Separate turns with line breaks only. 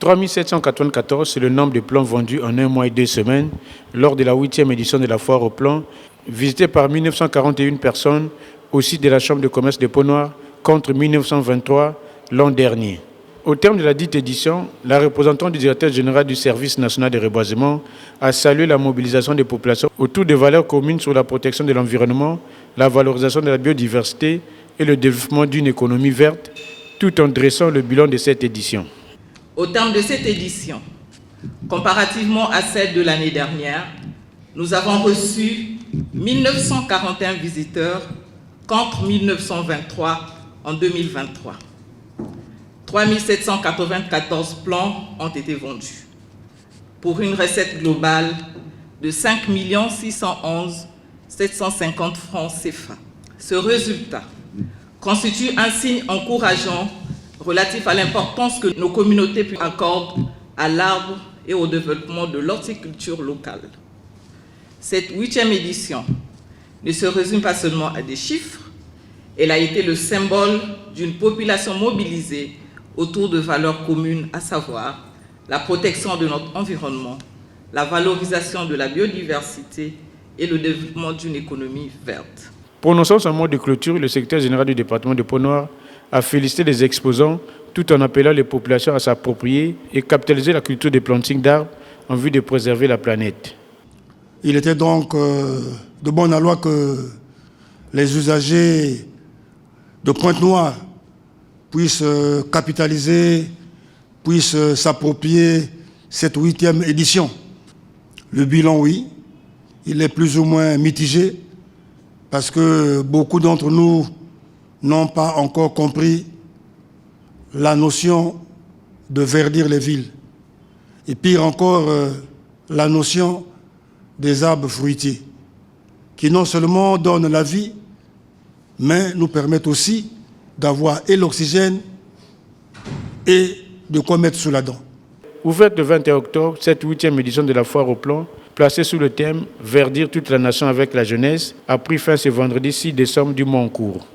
3794, c'est le nombre de plants vendus en 1 mois et 2 semaines lors de la 8e édition de la foire aux plants, visitée par 1941 personnes au site de la Chambre de commerce de Pau-Noir contre 1923 l'an dernier. Au terme de la dite édition, la représentante du directeur général du Service national de reboisement a salué la mobilisation des populations autour des valeurs communes sur la protection de l'environnement, la valorisation de la biodiversité et le développement d'une économie verte, tout en dressant le bilan de cette édition.
Au terme de cette édition, comparativement à celle de l'année dernière, nous avons reçu 1941 visiteurs contre 1923 en 2023. 3794 plants ont été vendus pour une recette globale de 5 611 750 francs CFA. Ce résultat constitue un signe encourageant relatif à l'importance que nos communautés accordent à l'arbre et au développement de l'horticulture locale. Cette 8e édition ne se résume pas seulement à des chiffres, elle a été le symbole d'une population mobilisée autour de valeurs communes, à savoir la protection de notre environnement, la valorisation de la biodiversité et le développement d'une économie verte.
Prononçant son mot de clôture, le secrétaire général du département de Pau-Noir a félicité les exposants tout en appelant les populations à s'approprier et capitaliser la culture des plantings d'arbres en vue de préserver la planète.
Il était donc de bon aloi que les usagers de Pointe-Noire puissent capitaliser, puissent s'approprier cette 8e édition. Le bilan, oui, il est plus ou moins mitigé parce que beaucoup d'entre nous n'ont pas encore compris la notion de verdir les villes. Et pire encore, la notion des arbres fruitiers, qui non seulement donnent la vie, mais nous permettent aussi d'avoir et l'oxygène et de quoi mettre sous la dent.
Ouverte le 21 octobre, cette 8e édition de la foire aux plants, placée sous le thème « Verdir toute la nation avec la jeunesse », a pris fin ce vendredi 6 décembre du mois en cours.